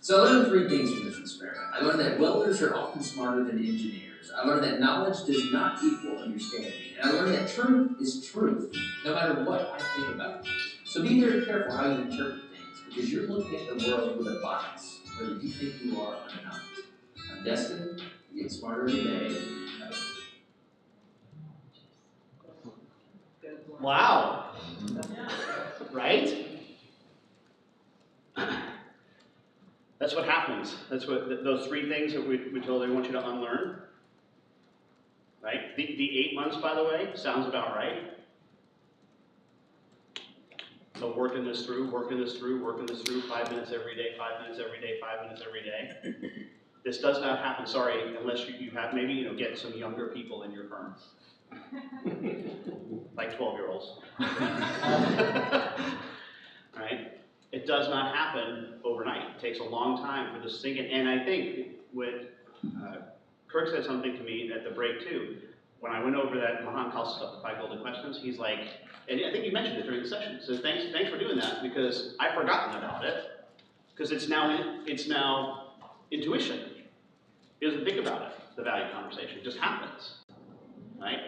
So I learned three things from this experiment. I learned that welders are often smarter than engineers. I learned that knowledge does not equal understanding. And I learned that truth is truth, no matter what I think about it. So be very careful how you interpret things, because you're looking at the world with a bias, whether you think you are or not. I'm destined to get smarter every day. Wow. Right? That's what happens. That's what those three things that we totally want you to unlearn. Right? The 8 months, by the way, sounds about right. So working this through, 5 minutes every day, 5 minutes every day, 5 minutes every day. This does not happen, sorry, unless you have maybe get some younger people in your firm. Like 12-year-olds. Right? It does not happen overnight. It takes a long time for this to sink in. And I think what Kirk said something to me at the break too. When I went over that Mahan Kalsa stuff, the 5 golden questions, he's like, and I think you mentioned it during the session. So thanks for doing that, because I've forgotten about it. Because it's now intuition. He doesn't think about it, the value conversation. It just happens. Right?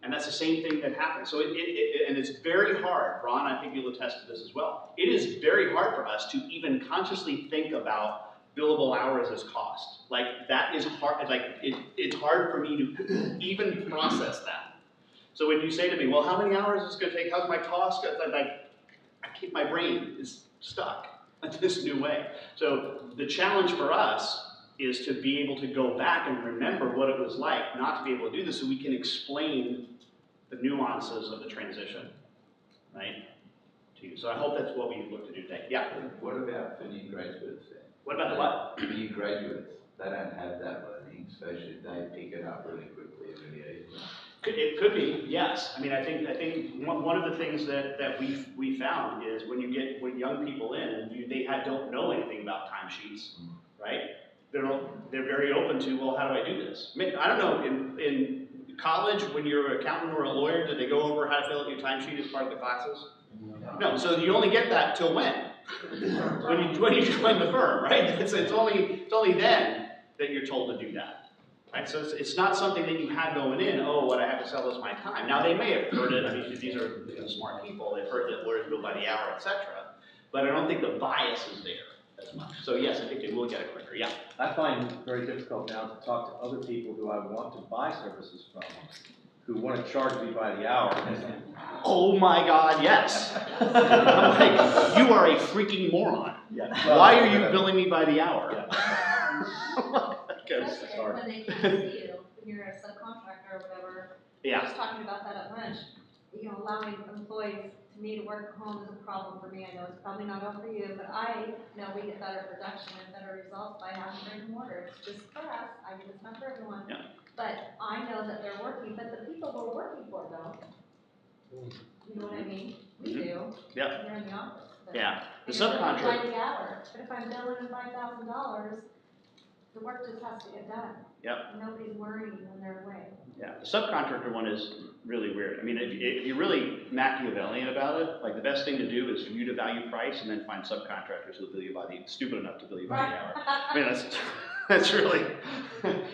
And that's the same thing that happens. So and it's very hard, Ron, I think you'll attest to this as well. It is very hard for us to even consciously think about billable hours as cost. Like, that is hard, it's hard for me to even process that. So when you say to me, well, how many hours is it gonna take? How's my cost? My brain is stuck in this new way. So the challenge for us is to be able to go back and remember what it was like not to be able to do this, so we can explain the nuances of the transition, right, to you. So I hope that's what we look to do today. Yeah? What about for new graduates then? What about the what? New graduates, they don't have that learning, so should they pick it up really quickly and really easily? It could be, yes. I mean, I think one of the things that we found is when young people in and they don't know anything about timesheets, right? They're very open to, well, how do I do this? I mean, I don't know, in college, when you're an accountant or a lawyer, did they go over how to fill out your timesheet as part of the classes? No, so you only get that till when? when you join the firm, right? It's only then that you're told to do that. Right? So it's not something that you had going in, oh, what I have to sell is my time. Now, they may have heard it. I mean, these are smart people. They've heard that lawyers bill by the hour, etc. But I don't think the bias is there as much. So yes, I think they will get it quicker, yeah. I find it very difficult now to talk to other people who I want to buy services from, who want to charge me by the hour. Oh my God, yes. I'm like, you are a freaking moron. Yeah. Why are you billing me by the hour? Yeah. Especially when they can't see you, when you're a subcontractor or whatever. Yeah. I was talking about that at lunch. Allowing employees to me to work at home is a problem for me. I know it's probably not all for you, but I know we get better production and better results by having brick and mortar. It's just for us. I mean, it's not for everyone. Yeah. But I know that they're working. But the people we're working for don't. You know what I mean? We do. Yeah. They're in the office. Yeah. The subcontractor. By subcontract. the hour. But if I'm billing $5,000, the work just has to get done. Yep. Nobody's worrying when they're away. Yeah, the subcontractor one is really weird. I mean, if you're really Machiavellian about it, like the best thing to do is for you to value price and then find subcontractors who'll bill you by stupid enough to bill you by the hour. I mean, that's really,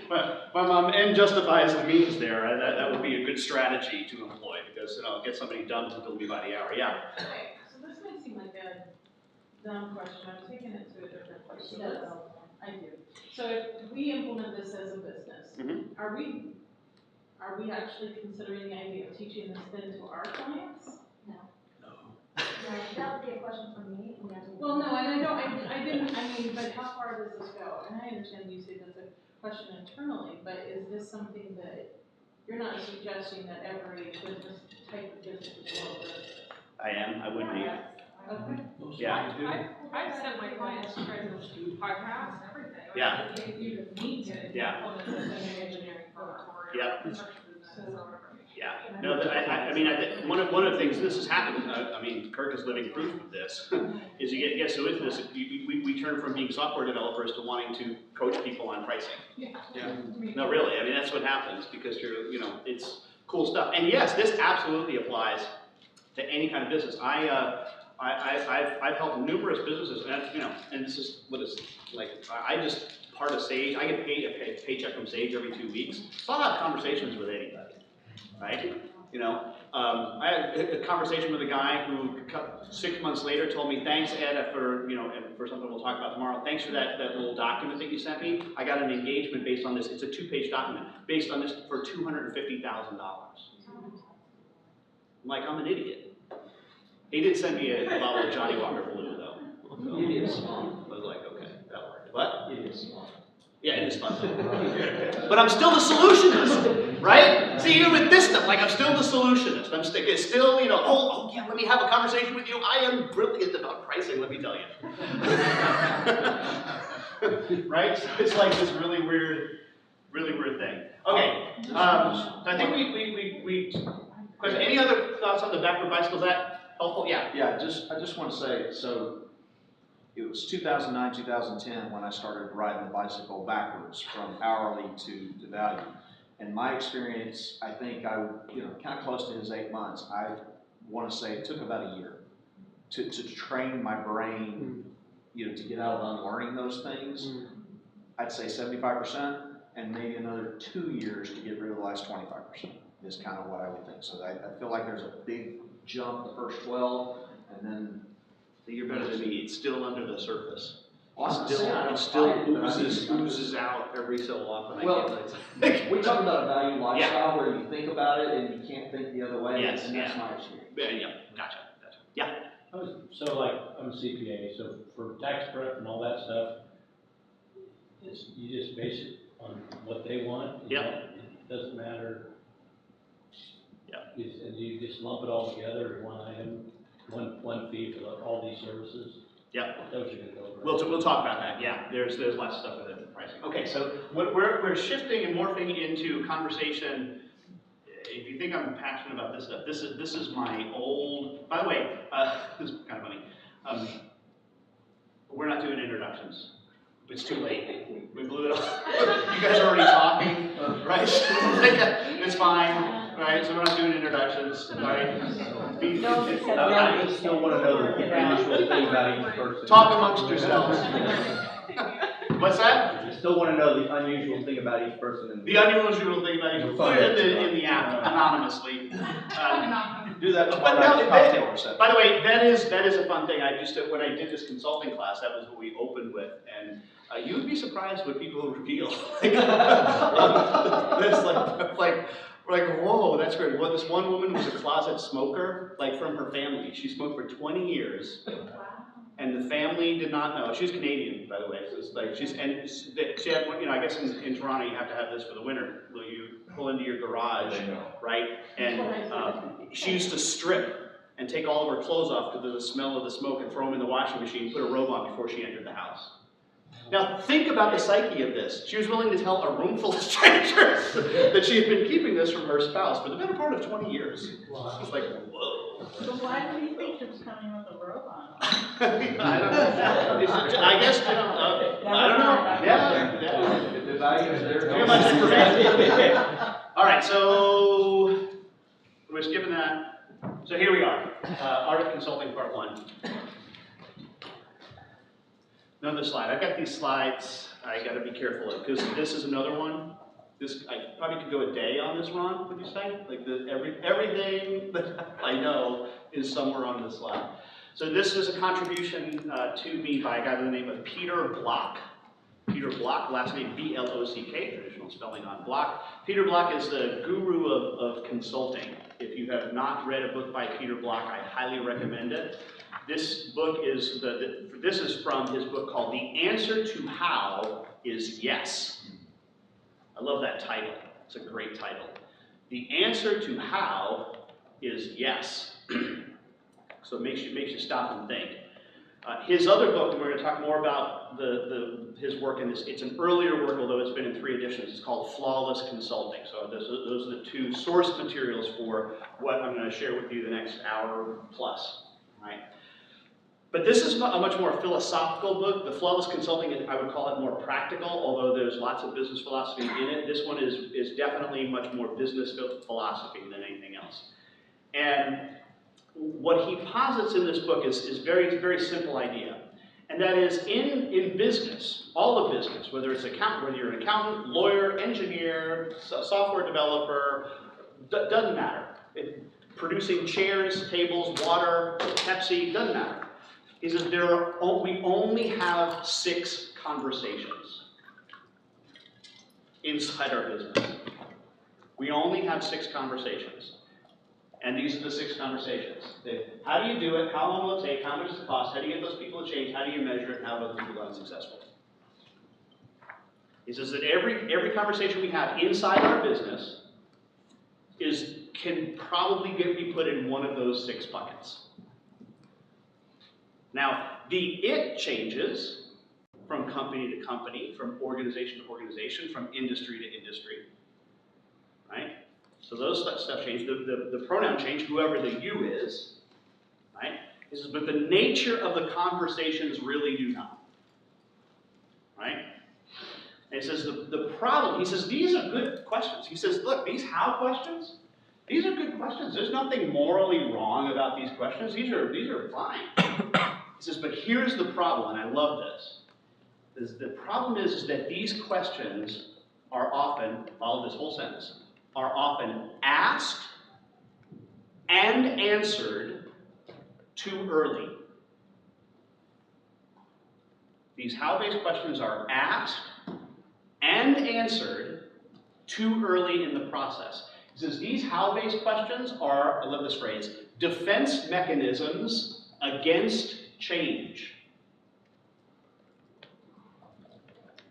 my mom, and justifies the means there. That would be a good strategy to employ, because get somebody dumb to bill me by the hour, yeah. Okay, so this may seem like a dumb question. I'm taking it to a different place. So I do. So if we implement this as a business, are we actually considering the idea of teaching this then to our clients? No. That would be a question for me. Well, no, and I mean, but how far does this go? And I understand you say that's a question internally, but is this something that you're not suggesting that every business type of business will do this? I am. I would be. Okay. Yeah. I've sent my clients presents to podcasts, everything. Yeah. You need to implement this in an engineering firm or Yep. construction business or whatever. Yeah. No, I mean, I think one of the things this has happened. I mean, Kirk is living proof of this. Is you get so into this, we turn from being software developers to wanting to coach people on pricing. Yeah. No, really. I mean, that's what happens because it's cool stuff. And yes, this absolutely applies to any kind of business. I've helped numerous businesses, and and this is what it's like. I just part of Sage. I get paid a paycheck from Sage every 2 weeks, so I'll have conversations with anybody, right? I had a conversation with a guy who 6 months later told me, "Thanks, Ed, for and for something we'll talk about tomorrow. Thanks for that little document that you sent me. I got an engagement based on this. It's a 2-page document based on this for $250,000." I'm like, I'm an idiot. He did send me a bottle of Johnny Walker Blue, though. It is fun. I was like, okay, that worked. What? It is fun. Yeah, it is fun. But I'm still the solutionist, right? See, even with this stuff, like I'm still the solutionist. I'm still, oh yeah, let me have a conversation with you. I am brilliant about pricing, let me tell you. Right? So it's like this really weird thing. Okay, so I think we question. Any other thoughts on the backward bicycle? Is that helpful? Yeah. Yeah, I just want to say, so it was 2009, 2010 when I started riding the bicycle backwards from hourly to value. And my experience, I think kind of close to his 8 months, I want to say it took about a year to train my brain, to get out of unlearning those things. I'd say 75%, and maybe another 2 years to get rid of the last 25% is kind of what I would think. So I feel like there's a big jump the first 12, and then You're better than me. It's still under the surface. it still oozes out every so often. Well, we talk about a value lifestyle where you think about it and you can't think the other way. Yes, and that's my experience. Yeah, gotcha. Yeah. So like, I'm a CPA, so for tax prep and all that stuff, you just base it on what they want. It doesn't matter. Yeah. And you just lump it all together in one item, one fee for all these services. Yeah. Those are gonna go over. We'll talk about that. Yeah, there's lots of stuff with the pricing. Okay, so we're shifting and morphing into conversation. If you think I'm passionate about this stuff, this is my old. By the way, this is kind of funny. We're not doing introductions. It's too late. We blew it off. You guys are already talking, right? It's fine, right? So we're not doing introductions, right? I still want to know the unusual thing about each person. Talk amongst yourselves. What's that? I still want to know the unusual thing about each person. The unusual thing about each person in the app, anonymously. Do that But no, cocktail reception. by the way, that is a fun thing. When I did this consulting class, that was what we opened with, and you would be surprised what people reveal. That's like, whoa, that's great. Well, this one woman was a closet smoker, like from her family. She smoked for 20 years. And the family did not know. She's Canadian, by the way. So it's like she had, I guess in Toronto you have to have this for the winter. You pull into your garage, right? And she used to strip and take all of her clothes off because of the smell of the smoke and throw them in the washing machine, put a robe on before she entered the house. Now think about the psyche of this. She was willing to tell a room full of strangers that she had been keeping this from her spouse for the better part of 20 years. It's like, whoa. So why do you think she was coming with a robe on? I don't know. I guess, I don't know. Yeah. The value is there. Too much information. All right, so we're skipping that. So here we are. Art of Consulting Part 1. Another slide. I've got these slides. I got to be careful of because this is another one. I probably could go a day on this, Ron. Would you say? Like everything that I know is somewhere on this slide. So this is a contribution to me by a guy by the name of Peter Block. Peter Block, last name B-L-O-C-K, traditional spelling on Block. Peter Block is the guru of consulting. If you have not read a book by Peter Block, I highly recommend it. This book is this is from his book called The Answer to How is Yes. I love that title. It's a great title. The answer to how is yes. So it makes you stop and think. His other book, and we're going to talk more about his work in this. It's an earlier work, although it's been in 3 editions. It's called Flawless Consulting. So those are the 2 source materials for what I'm going to share with you the next hour plus. Right? But this is a much more philosophical book. The Flawless Consulting, I would call it more practical, although there's lots of business philosophy in it. This one is definitely much more business philosophy than anything else. And what he posits in this book is very, very simple idea. And that is in business, all of business, whether it's whether you're an accountant, lawyer, engineer, software developer, doesn't matter. Producing chairs, tables, water, Pepsi, doesn't matter. He says we only have 6 conversations inside our business. We only have 6 conversations. And these are the 6 conversations. How do you do it? How long will it take? How much does it cost? How do you get those people to change? How do you measure it? And how have other people done successfully? He says that every conversation we have inside our business can probably be put in one of those 6 buckets. Now, the it changes from company to company, from organization to organization, from industry to industry, right? So those stuff change. The pronoun change, whoever the you is, right? He says, but the nature of the conversations really do not, right? And he says the problem, he says, these are good questions. He says, look, these how questions, these are good questions. There's nothing morally wrong about these questions. These are fine. He says, but here's the problem, and I love this. The problem is that these questions are often, follow this whole sentence, are often asked and answered too early. These how-based questions are asked and answered too early in the process. He says these how-based questions are, I love this phrase, defense mechanisms against change.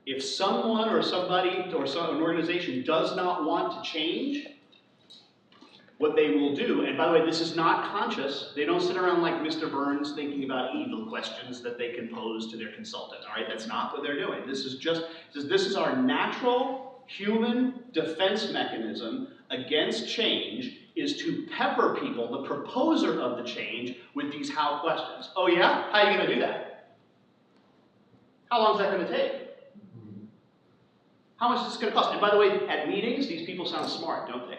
If someone or somebody or an organization does not want to change, what they will do, and by the way, this is not conscious, they don't sit around like Mr. Burns thinking about evil questions that they can pose to their consultant, all right? That's not what they're doing. This is our natural human defense mechanism against change, is to pepper people, the proposer of the change, with these how questions. Oh yeah? How are you going to do that? How long is that going to take? How much is this going to cost? And by the way, at meetings, these people sound smart, don't they?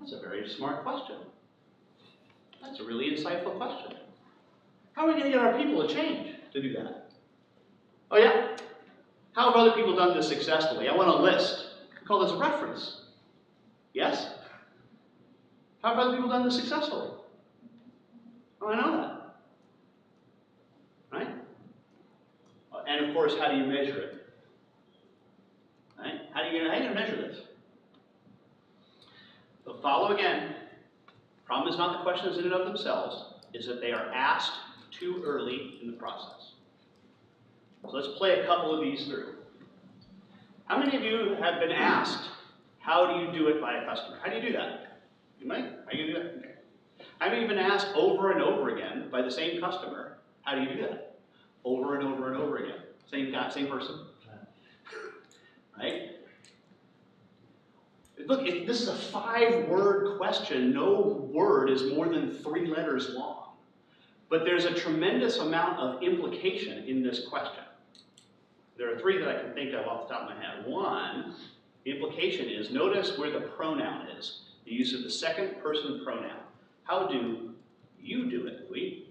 That's a very smart question. That's a really insightful question. How are we going to get our people to change to do that? Oh yeah? How have other people done this successfully? I want a list. We call this a reference. Yes? How have other people done this successfully? Oh, I know that. Right? And of course, how do you measure it? Right? How are you going to measure this? So follow again. Problem is not the questions in and of themselves, is that they are asked too early in the process. So let's play a couple of these through. How many of you have been asked, how do you do it by a customer? How do you do that? You might? How are you going to do that? Okay. How many have been asked over and over again by the same customer, how do you do that? Over and over and over again. Same guy, same person. Right? Look, this is a 5-word question. No word is more than 3 letters long. But there's a tremendous amount of implication in this question. There are 3 that I can think of off the top of my head. One, the implication is, notice where the pronoun is, the use of the second person pronoun. How do you do it, Louis?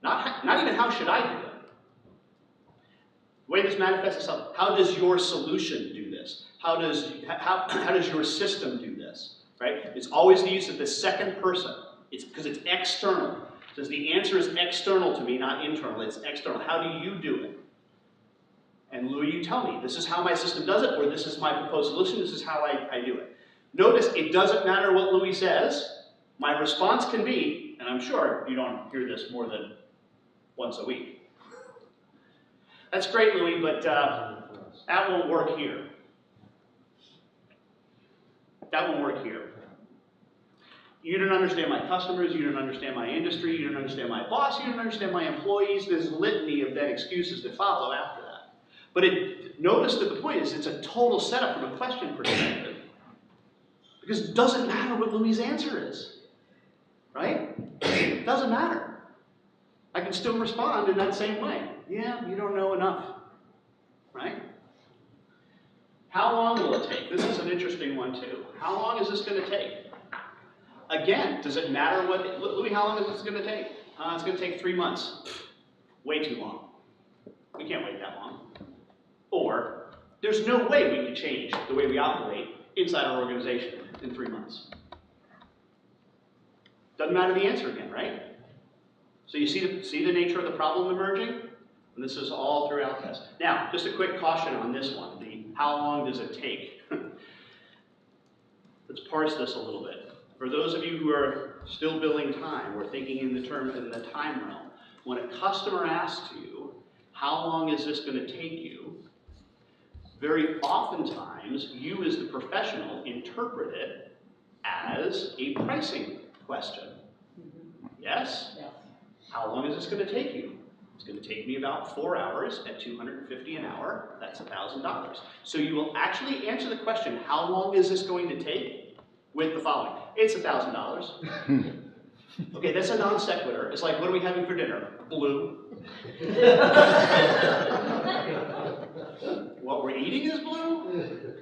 Not even how should I do it. The way this manifests itself, how does your solution do this? How does your system do this? Right? It's always the use of the second person. It's because it's external. It says the answer is external to me, not internal. It's external. How do you do it? And Louis, you tell me, this is how my system does it, or this is my proposed solution, this is how I do it. Notice it doesn't matter what Louis says. My response can be, and I'm sure you don't hear this more than once a week. That's great, Louis, but that won't work here. That won't work here. You don't understand my customers, you don't understand my industry, you don't understand my boss, you don't understand my employees. There's a litany of then excuses that follow after that. But notice that the point is it's a total setup from a question perspective. Because it doesn't matter what Louis' answer is. Right? It doesn't matter. I can still respond in that same way. Yeah, you don't know enough. Right? How long will it take? This is an interesting one too. How long is this going to take? Again, does it matter what, Louis, how long is this gonna take? It's gonna take 3 months. Way too long. We can't wait that long. Or, there's no way we can change the way we operate inside our organization in 3 months. Doesn't matter the answer again, right? So you see the nature of the problem emerging? And this is all throughout this. Now, just a quick caution on this one, the how long does it take? Let's parse this a little bit. For those of you who are still billing time, or thinking in the time realm, when a customer asks you, how long is this going to take you? Very oftentimes, you as the professional interpret it as a pricing question. Yes? How long is this going to take you? It's going to take me about 4 hours at $250 an hour. That's $1,000. So you will actually answer the question, how long is this going to take? With the following. It's $1,000. Okay, that's a non sequitur. It's like, what are we having for dinner? Blue. What we're eating is blue?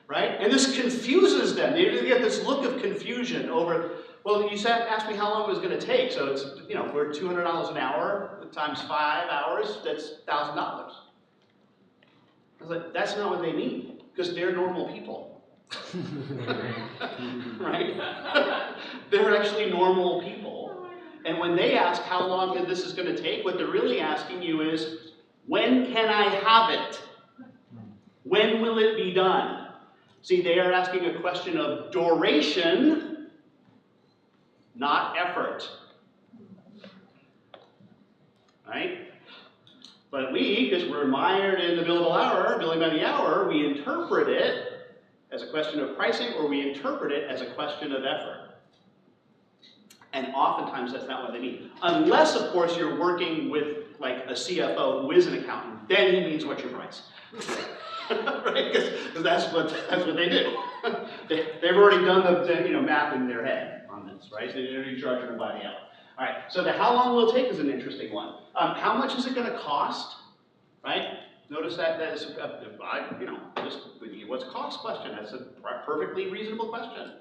Right? And this confuses them. They get this look of confusion over, well, you asked me how long it was going to take, so it's, you know, for $200 an hour times 5 hours, that's $1,000. I was like, that's not what they mean, because they're normal people. Right? They're actually normal people. And when they ask how long this is going to take, what they're really asking you is, when can I have it? When will it be done? See, they are asking a question of duration, not effort. Right? But we, because we're mired in the billing by the hour, we interpret it as a question of pricing, or we interpret it as a question of effort. And oftentimes that's not what they mean. Unless, of course, you're working with like a CFO who is an accountant, then he means what's your price. Right? Because that's what they do. They've already done the math in their head on this, right? So they're charging them by the hour. All right, so the how long will it take is an interesting one. How much is it going to cost? Right? Notice that is, just what's cost question? That's a perfectly reasonable question.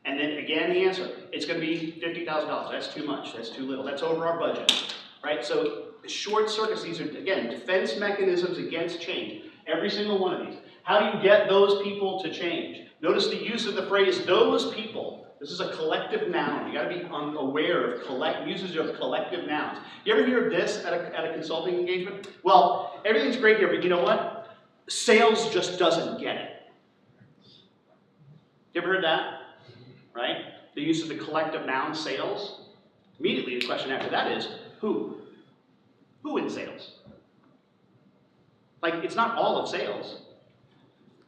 And then again, the answer, it's going to be $50,000. That's too much. That's too little. That's over our budget. Right? So short circuits, these are, again, defense mechanisms against change. Every single one of these. How do you get those people to change? Notice the use of the phrase, those people. This is a collective noun. You got to be aware of usage of collective nouns. You ever hear this at a consulting engagement? Well, everything's great here, but you know what? Sales just doesn't get it. You ever heard that? Right? The use of the collective noun, sales. Immediately, the question after that is, who? Who in sales? Like, it's not all of sales.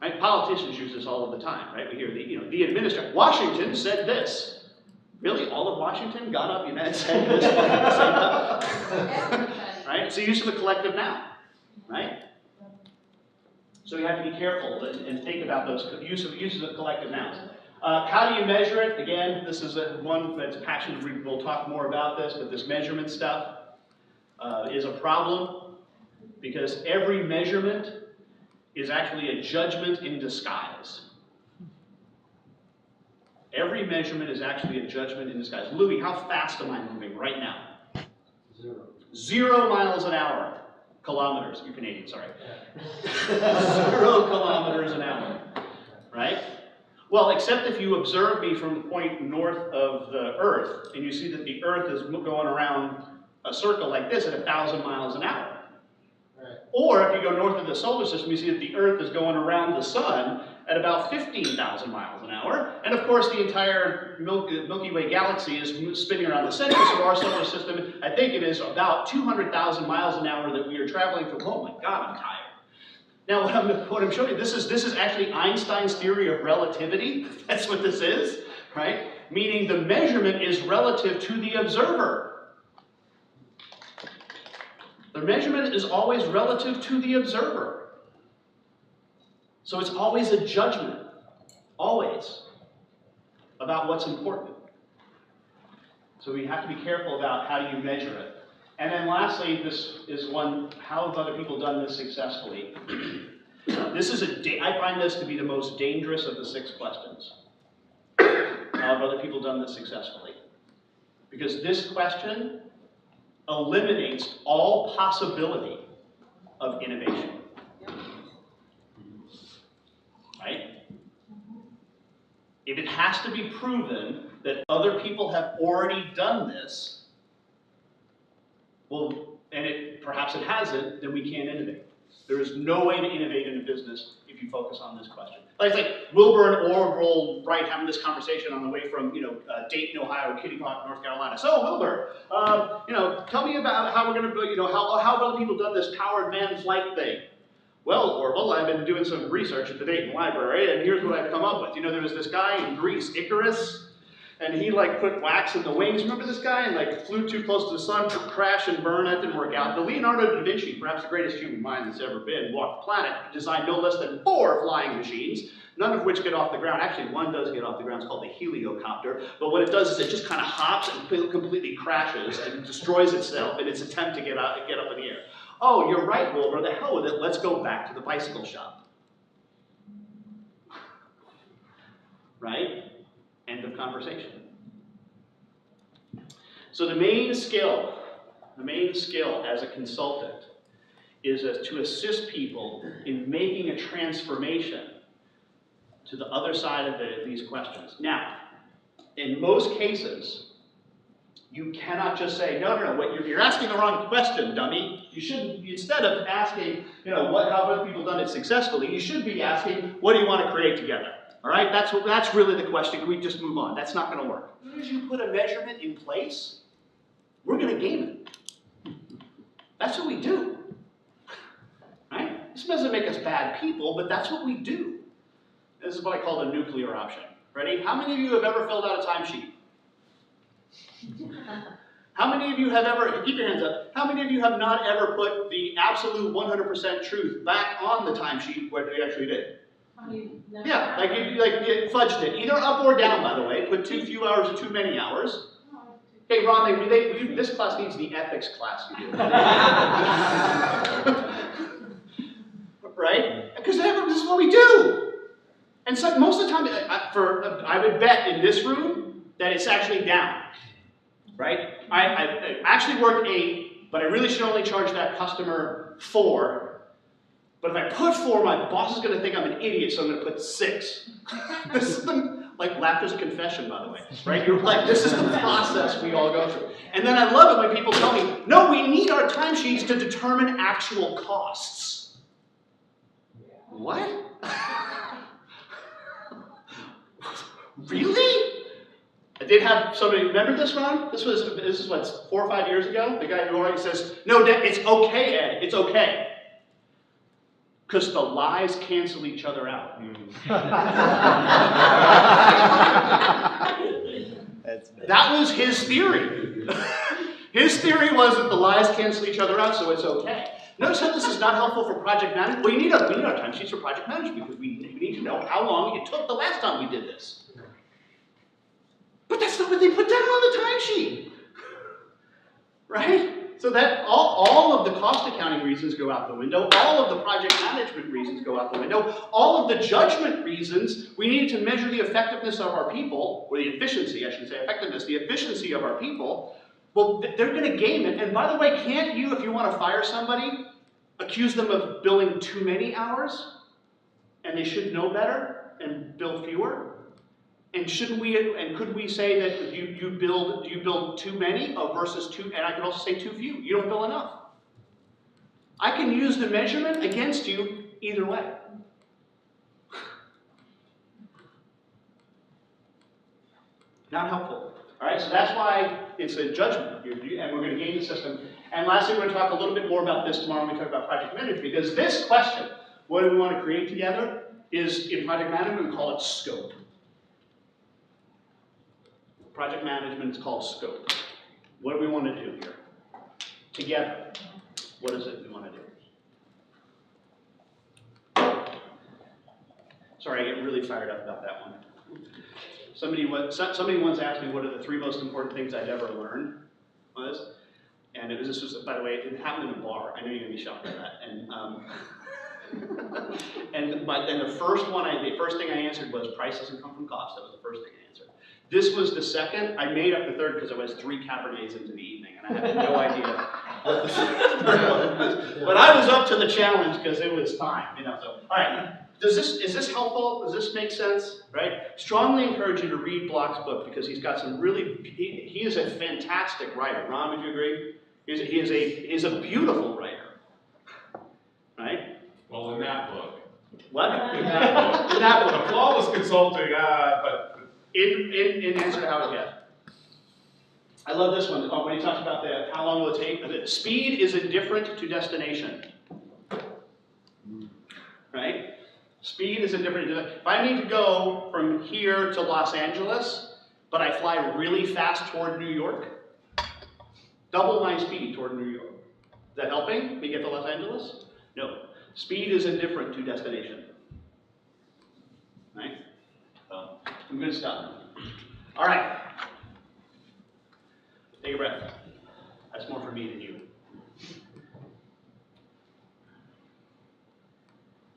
Right? Politicians use this all of the time, right? We hear the administrator. Washington said this. Really? All of Washington got up and said this? Right? So use of the collective noun, right? So you have to be careful and think about those uses of collective nouns. How do you measure it? Again, this is one that's passionate. We'll talk more about this, but this measurement stuff is a problem because every measurement is actually a judgment in disguise. Every measurement is actually a judgment in disguise. Louis, how fast am I moving right now? 0 miles an hour. Kilometers. You're Canadian, sorry. 0 kilometers an hour. Right? Well, except if you observe me from the point north of the Earth, and you see that the Earth is going around a circle like this at 1,000 miles an hour. Or if you go north of the solar system, you see that the Earth is going around the sun at about 15,000 miles an hour. And of course, the entire Milky Way galaxy is spinning around the center, so our solar system, I think it is about 200,000 miles an hour that we are traveling from. Oh my God, I'm tired. Now, what I'm showing you, this is actually Einstein's theory of relativity. That's what this is, right? Meaning the measurement is relative to the observer. The measurement is always relative to the observer. So it's always a judgment, always, about what's important. So we have to be careful about how you measure it. And then lastly, this is one, how have other people done this successfully? I find this to be the most dangerous of the 6 questions. have other people done this successfully? Because this question eliminates all possibility of innovation. Right? If it has to be proven that other people have already done this, well, and perhaps it hasn't, then we can't innovate. There is no way to innovate in a business if you focus on this question. It's like Wilbur and Orville Wright having this conversation on the way from, Dayton, Ohio, Kittyhawk, North Carolina. So Wilbur, tell me about how we're going to, how have other people done this powered man flight thing? Well, Orville, I've been doing some research at the Dayton Library, and here's what I've come up with. There was this guy in Greece, Icarus, and he put wax in the wings. Remember this guy? And flew too close to the sun, crash and burn. That didn't work out. The Leonardo da Vinci, perhaps the greatest human mind that's ever been, walked the planet, designed no less than 4 flying machines, none of which get off the ground. Actually, one does get off the ground. It's called the heliocopter. But what it does is it just kind of hops and completely crashes and destroys itself in its attempt to get up in the air. Oh, you're right, Wilbur. The hell with it. Let's go back to the bicycle shop. Right? End of conversation. So the main skill as a consultant is to assist people in making a transformation to the other side of these questions. Now, in most cases, you cannot just say, no, you're asking the wrong question, dummy. You shouldn't, instead of asking, how have other people done it successfully, you should be asking, what do you want to create together? All right, that's really the question. Can we just move on? That's not going to work. As soon as you put a measurement in place, we're going to game it. That's what we do. Right? This doesn't make us bad people, but that's what we do. This is what I call the nuclear option. Ready? How many of you have ever filled out a timesheet? How many of you have ever, keep your hands up, how many of you have not ever put the absolute 100% truth back on the timesheet where you actually did? Yeah, you fudged it, either up or down, by the way. Put too few hours or too many hours. Okay, Ron, this class needs the ethics class you do. Right? Because this is what we do. And so most of the time, I would bet in this room that it's actually down. Right? I actually worked 8, but I really should only charge that customer 4. But if I put 4, my boss is going to think I'm an idiot, so I'm going to put 6. This is laughter's a confession, by the way, right? This is the process we all go through. And then I love it when people tell me, no, we need our timesheets to determine actual costs. What? Really? I did have somebody, remember this, Ron? This is what, 4 or 5 years ago? The guy who already says, no, it's okay, Ed, it's okay. Because the lies cancel each other out. That was his theory. His theory was that the lies cancel each other out, so it's okay. Notice how this is not helpful for project management. Well, we need our timesheets for project management because we need to know how long it took the last time we did this. But that's not what they put down on the timesheet. Right? So that all of the cost accounting reasons go out the window, all of the project management reasons go out the window, all of the judgment reasons. We need to measure the effectiveness of our people, or the efficiency, I should say, effectiveness, the efficiency of our people. Well, they're going to game it. And by the way, can't you, if you want to fire somebody, accuse them of billing too many hours? And they should know better and bill fewer? And could we say that you build too many versus too, and I could also say too few. You don't bill enough. I can use the measurement against you either way. Not helpful. All right, so that's why it's a judgment, and we're going to game the system. And lastly, we're going to talk a little bit more about this tomorrow when we talk about project management, because this question, what do we want to create together, is in project management, we call it scope. Project management is called scope. What do we want to do here? Together. What is it we want to do? Sorry, I get really fired up about that one. Somebody once asked me what are the 3 most important things I'd ever learned on this. And this was, by the way, it happened in a bar. I know you're going to be shocked by that. And the first thing I answered was price doesn't come from cost. That was the first thing I answered. This was the second. I made up the third because I was 3 Cabernets into the evening, and I had no idea what the third was. But I was up to the challenge because it was time, you know. So, all right. Is this helpful? Does this make sense? Right? Strongly encourage you to read Block's book because he's got some really. He is a fantastic writer. Ron, would you agree? He is a beautiful writer. Right? Well, in that book. What? In that book. In that book. The flawless consulting, but. In answer to Howard, yes. I love this one. When he talks about how long will it take. Speed is indifferent to destination. Right? Speed is indifferent. If I need to go from here to Los Angeles, but I fly really fast toward New York, double my speed toward New York. Is that helping me get to Los Angeles? No. Speed is indifferent to destination. Right? Some good stuff. All right. Take a breath. That's more for me than you.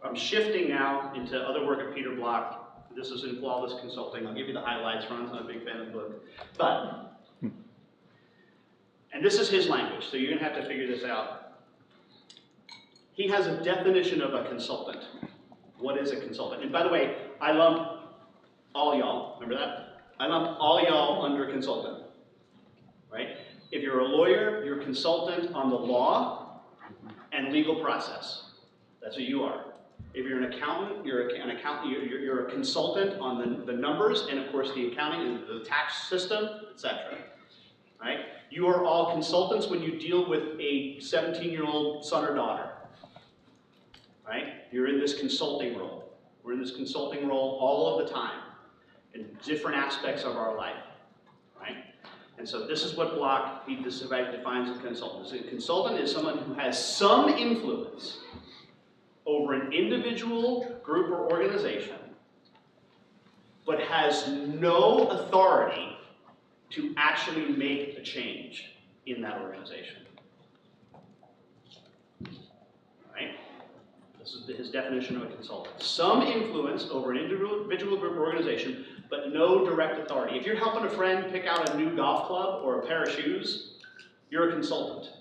I'm shifting now into other work of Peter Block. This is in Flawless Consulting. I'll give you the highlights. Ron's not a big fan of the book. But, and this is his language, so you're going to have to figure this out. He has a definition of a consultant. What is a consultant? And by the way, I lump all y'all, remember that? I lump all y'all under consultant, right? If you're a lawyer, you're a consultant on the law and legal process. That's what you are. If you're an accountant, you're a consultant on the numbers and of course the accounting and the tax system, etc. Right? You are all consultants when you deal with a 17-year-old son or daughter. Right? You're in this consulting role. We're in this consulting role all of the time in different aspects of our life. Right? And so this is what Block, he defines a consultant. So a consultant is someone who has some influence over an individual, group, or organization, but has no authority to actually make a change in that organization. Right? This is his definition of a consultant. Some influence over an individual, group, or organization, but no direct authority. If you're helping a friend pick out a new golf club or a pair of shoes, you're a consultant.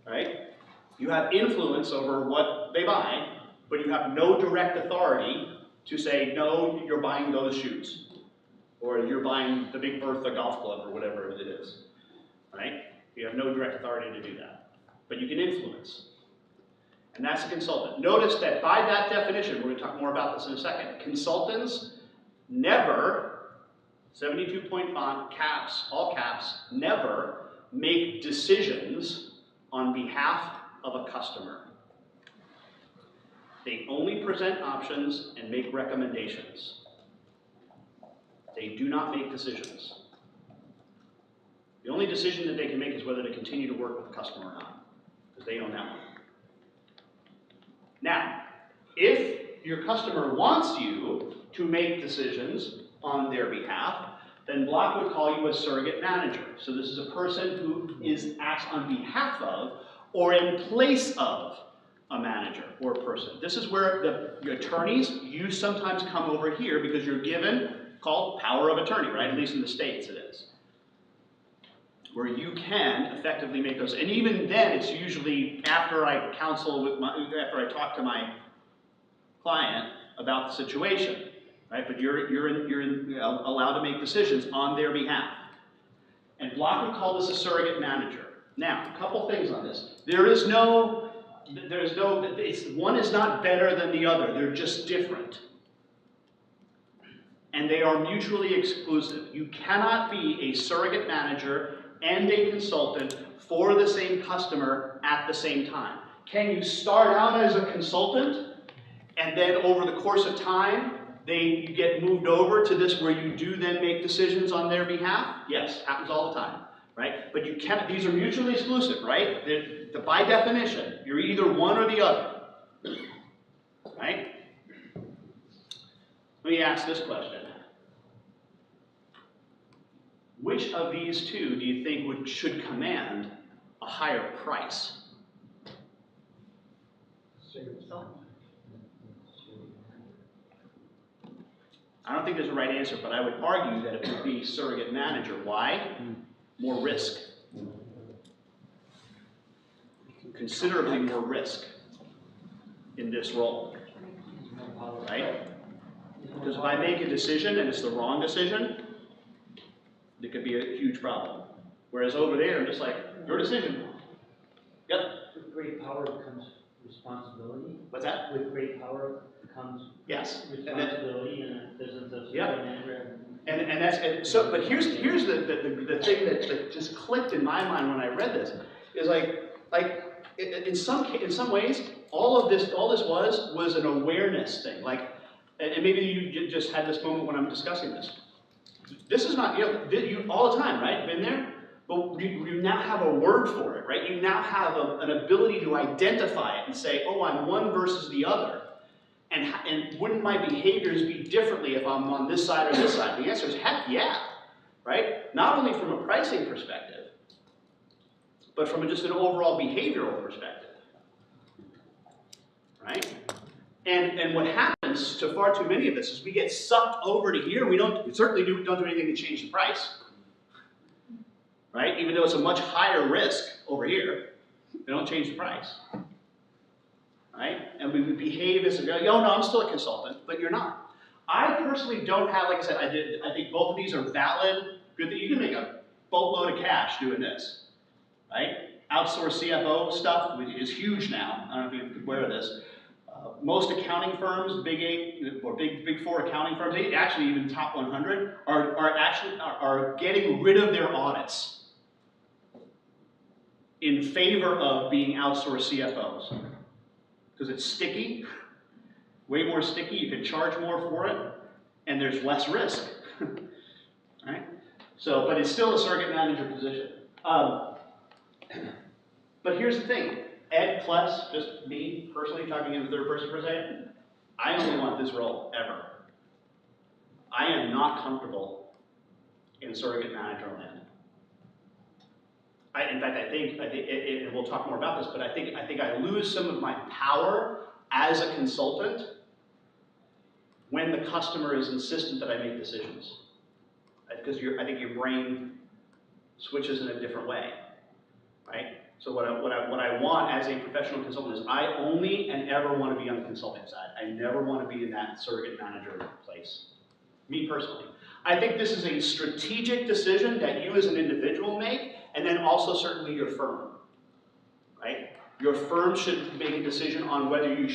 Right? You have influence over what they buy, but you have no direct authority to say, no, you're buying those shoes. Or you're buying the Big Bertha golf club or whatever it is. Right? You have no direct authority to do that. But you can influence. And that's a consultant. Notice that by that definition, we're going to talk more about this in a second, consultants never, 72-point font, caps, all caps, never make decisions on behalf of a customer. They only present options and make recommendations. They do not make decisions. The only decision that they can make is whether to continue to work with the customer or not, because they own that one. Now, if your customer wants you to make decisions on their behalf, then Block would call you a surrogate manager. So this is a person who acts on behalf of or in place of a manager or a person. This is where the attorneys, you sometimes come over here because you're given, called power of attorney, right? At least in the States it is. Where you can effectively make those, and even then it's usually after I counsel with after I talk to my client about the situation, right? But you're allowed to make decisions on their behalf. And Block would call this a surrogate manager. Now, a couple things on this. One is not better than the other. They're just different. And they are mutually exclusive. You cannot be a surrogate manager and a consultant for the same customer at the same time. Can you start out as a consultant and then over the course of time you get moved over to this where you do then make decisions on their behalf? Yes, happens all the time, right? But you can't, these are mutually exclusive, right? By definition, you're either one or the other, right? Let me ask this question. Which of these two do you think should command a higher price? I don't think there's a right answer, but I would argue that it would be surrogate manager. Why? More risk. Considerably more risk in this role, right? Because if I make a decision and it's the wrong decision, it could be a huge problem. Whereas over there, I'm just like, your decision. Yep. With great power comes responsibility. What's that? With great power comes Yes. responsibility and a business of Yep. manager. And that's so. But here's the thing that just clicked in my mind when I read this is like in some ways all this was an awareness thing. Like, and maybe you just had this moment when I'm discussing this. This is not you all the time, right? Been there. But you now have a word for it, right? You now have an ability to identify it and say, oh, I'm one versus the other. And wouldn't my behaviors be differently if I'm on this side or this side? The answer is heck yeah, right? Not only from a pricing perspective, but from just an overall behavioral perspective, right? And what happens to far too many of us is we get sucked over to here. We certainly don't do anything to change the price. Right? Even though it's a much higher risk over here, they don't change the price. Right? And we would behave as if, oh no, I'm still a consultant, but you're not. I personally don't have, like I said, I think both of these are valid, good that you can make a boatload of cash doing this. Right? Outsource CFO stuff is huge now. I don't know if you're aware of this. Most accounting firms, big 8 or big 4 accounting firms, actually even top 100, are getting rid of their audits in favor of being outsourced CFOs. Because it's sticky, way more sticky, you can charge more for it, and there's less risk. Right? So, but it's still a surrogate manager position. But here's the thing, Ed Kless, just me personally talking in the third person for a second, I only want this role ever. I am not comfortable in surrogate manager land. In fact, I think and we'll talk more about this, but I think I lose some of my power as a consultant when the customer is insistent that I make decisions. Because I think your brain switches in a different way, right? So what I want as a professional consultant is I only and ever want to be on the consulting side. I never want to be in that surrogate manager place. Me personally. I think this is a strategic decision that you as an individual make, and then also certainly your firm, right? Your firm should make a decision on whether you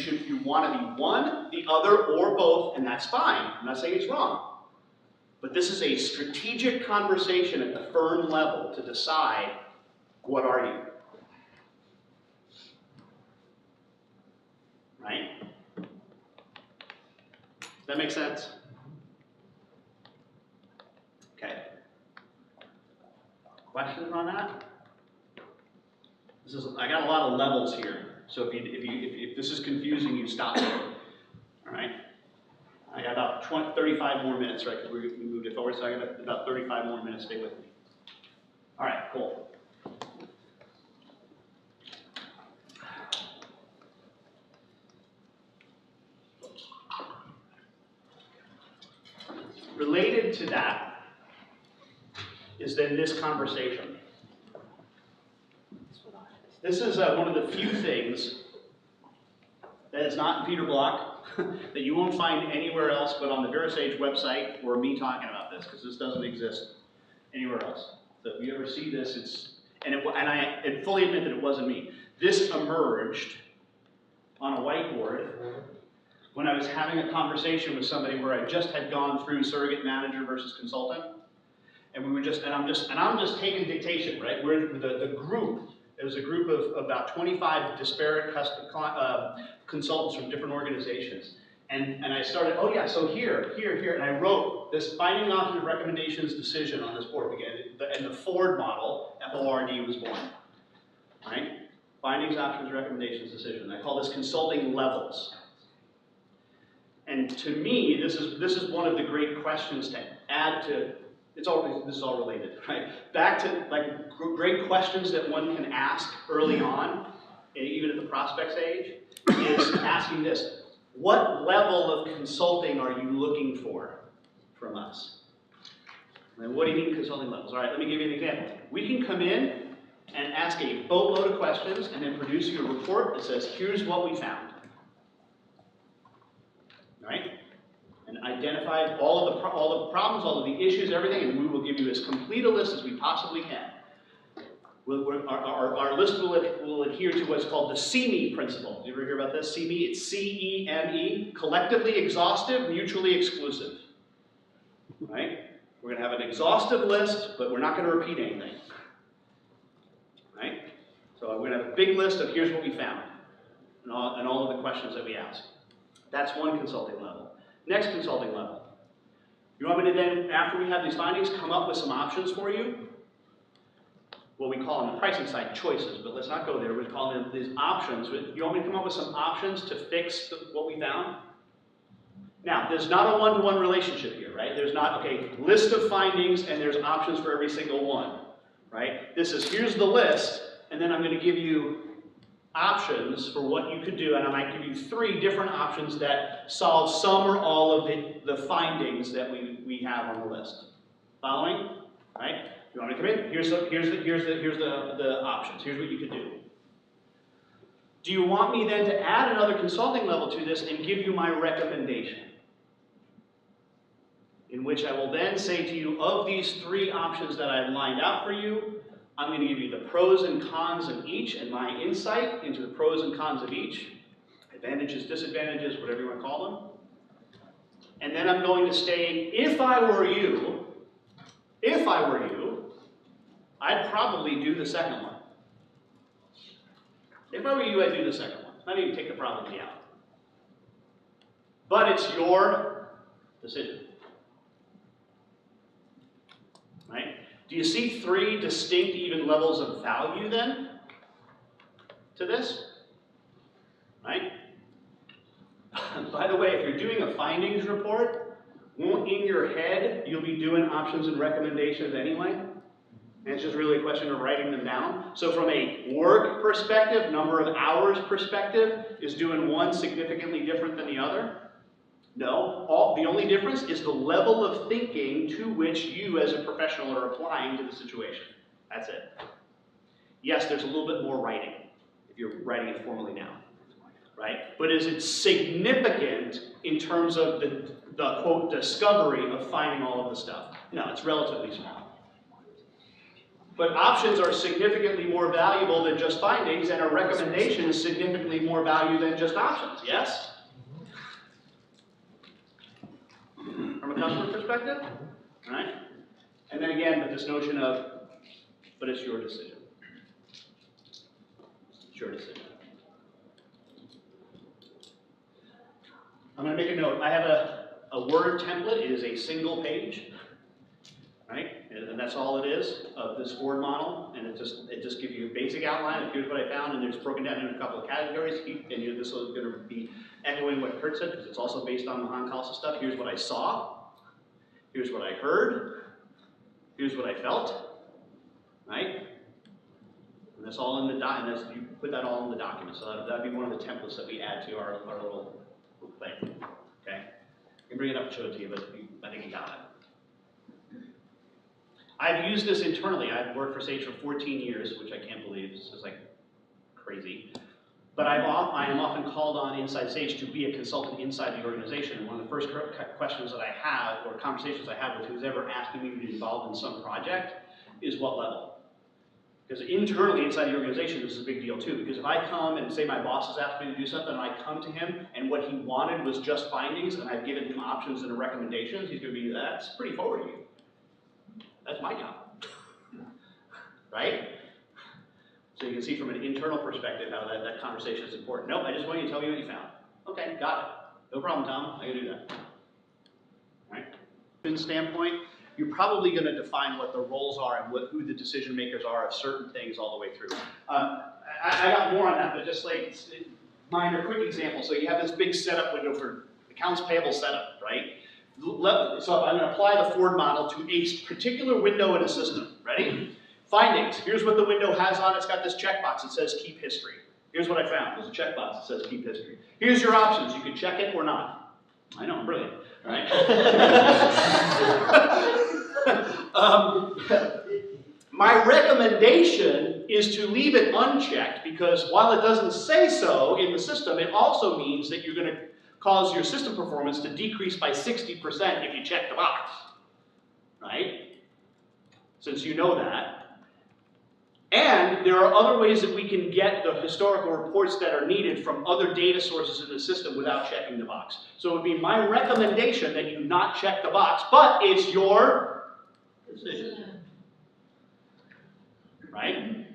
want to be one, the other, or both, and that's fine. I'm not saying it's wrong. But this is a strategic conversation at the firm level to decide, what are you? Right? Does that make sense? Okay. Questions on that? I got a lot of levels here, so if this is confusing, you stop me. All right. I got about 35 more minutes, right? Because we moved it forward, so I got about 35 more minutes. Stay with me. All right. Cool. Related to that is then this conversation. This is one of the few things that is not in Peter Block, that you won't find anywhere else but on the VeraSage website or me talking about this, because this doesn't exist anywhere else. So if you ever see this, I fully admit that it wasn't me. This emerged on a whiteboard when I was having a conversation with somebody where I just had gone through surrogate manager versus consultant, and I'm just taking dictation, right? We're the group. It was a group of about 25 disparate consultants from different organizations, and I started. Oh yeah, so here, and I wrote this finding options recommendations decision on this board again, and the Ford model, FORD, was born. Right? Findings, options, recommendations, decision. I call this consulting levels. And to me, this is one of the great questions to add to. This is all related, right? Back to like great questions that one can ask early on, even at the prospect stage, is asking this: what level of consulting are you looking for? from us. And what do you mean consulting levels? All right, let me give you an example. We can come in and ask a boatload of questions and then produce you a report that says, here's what we found. Right? And identify all of the problems, all of the issues, everything, and we will give you as complete a list as we possibly can. Our list will adhere to what's called the CME principle. Did you ever hear about this? CME, it's C-E-M-E, collectively exhaustive, mutually exclusive. Right? We're going to have an exhaustive list, but we're not going to repeat anything. Right? So we're going to have a big list of here's what we found, and all of the questions that we ask. That's one consulting level. Next consulting level. You want me to then, after we have these findings, come up with some options for you? What we call on the pricing side choices, but let's not go there. We call them these options. You want me to come up with some options to fix what we found? Now, there's not a one-to-one relationship here, right? There's not, okay, list of findings and there's options for every single one, right? This is, here's the list, and then I'm going to give you options for what you could do, and I might give you 3 different options that solve some or all of the findings that we have on the list. Following? Right? You want me to come in? Here's the options. Here's what you could do. Do you want me then to add another consulting level to this and give you my recommendation? In which I will then say to you, of these 3 options that I've lined out for you, I'm going to give you the pros and cons of each and my insight into the pros and cons of each, advantages, disadvantages, whatever you want to call them. And then I'm going to say, if I were you, I'd probably do the second one. If I were you, I'd do the second one. Not even take the probably out. But it's your decision. Right? Do you see 3 distinct even levels of value then to this? Right? By the way, if you're doing a findings report, in your head, you'll be doing options and recommendations anyway. And it's just really a question of writing them down. So from a work perspective, number of hours perspective, is doing one significantly different than the other? No. The only difference is the level of thinking to which you as a professional are applying to the situation. That's it. Yes, there's a little bit more writing, if you're writing it formally now. Right? But is it significant in terms of the quote, discovery of finding all of the stuff? No, it's relatively small. But options are significantly more valuable than just findings, and a recommendation is significantly more value than just options, yes? From a customer perspective, all right? And then again, with this notion of, but it's your decision. It's your decision. I'm going to make a note. I have a Word template. It is a single page, right? And that's all it is of this Word model. And it just gives you a basic outline of here's what I found, and it's broken down into a couple of categories. And this is going to be echoing what Kurt said, because it's also based on Mahan Khalsa stuff. Here's what I saw. Here's what I heard. Here's what I felt, right? And that's all in the document. You put that all in the document. So that'd be one of the templates that we add to our little thing. Okay? I can bring it up and show it to you, but I think you got it. I've used this internally. I've worked for Sage for 14 years, which I can't believe. This is like crazy. But I am often called on inside Sage to be a consultant inside the organization. And one of the first questions that I have, or conversations I have with who's ever asking me to be involved in some project, is what level? Because internally inside the organization, this is a big deal too. Because if I come and say my boss has asked me to do something, and I come to him, and what he wanted was just findings, and I've given him options and recommendations, he's going to be, that's pretty forward to you. That's my job. Right? So you can see from an internal perspective how that conversation is important. Nope, I just want you to tell me what you found. Okay, got it. No problem, Tom. I can do that. All right? From a standpoint, you're probably going to define what the roles are and who the decision makers are of certain things all the way through. I got more on that, but just like minor quick example. So you have this big setup window for accounts payable setup, right? So I'm going to apply the Ford model to a particular window in a system. Ready? Findings. Here's what the window has on. It's got this checkbox. It says keep history. Here's what I found. There's a checkbox that says keep history. Here's your options. You can check it or not. I know, I'm brilliant. right? My recommendation is to leave it unchecked, because while it doesn't say so in the system, it also means that you're going to cause your system performance to decrease by 60% if you check the box, right? Since you know that. And there are other ways that we can get the historical reports that are needed from other data sources in the system without checking the box. So it would be my recommendation that you not check the box, but it's your decision. Right?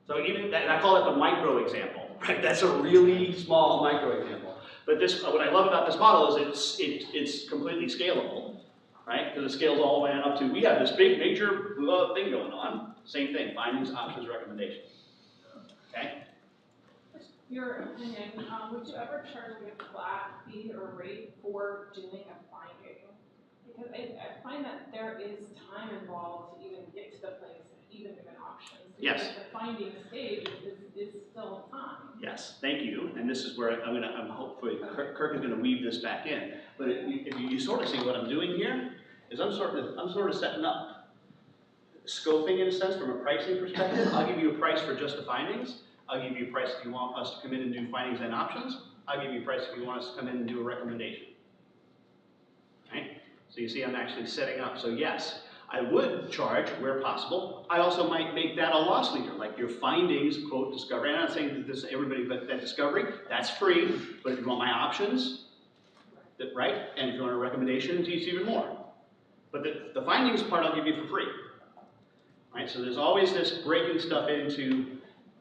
So even that, I call it the micro example, right? That's a really small micro example. But this, what I love about this model is it's completely scalable, right? Because it scales all the way on up to, we have this big major thing going on. Same thing, findings, options, recommendations. Okay? Your opinion, would you ever charge like a flat fee or rate for doing a finding? Because I find that there is time involved to even get to the place, even given options. Yes. The finding stage is still time. Yes, thank you. And this is where I'm hopefully, Kirk is gonna weave this back in. But if you sort of see what I'm doing here, is I'm sort of setting up scoping in a sense from a pricing perspective. I'll give you a price for just the findings. I'll give you a price if you want us to come in and do findings and options. I'll give you a price if you want us to come in and do a recommendation. Right? So you see I'm actually setting up. So yes, I would charge where possible. I also might make that a loss leader, like your findings, quote, discovery. I'm not saying that this everybody, but that discovery, that's free. But if you want my options, right? And if you want a recommendation, it's even more. But the findings part I'll give you for free. Right? So there's always this breaking stuff into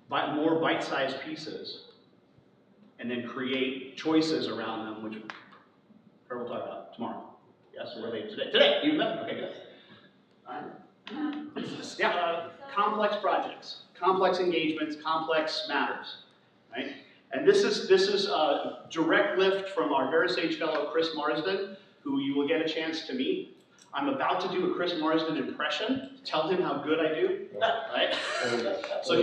more bite-sized pieces and then create choices around them, which we'll talk about tomorrow. Yes, or late today? Today, you remember? Okay, good. All right. Yeah, complex projects, complex engagements, complex matters, right? And this is a direct lift from our Vera Sage fellow, Chris Marsden, who you will get a chance to meet. I'm about to do a Chris Marsden impression, tell him how good I do, right? So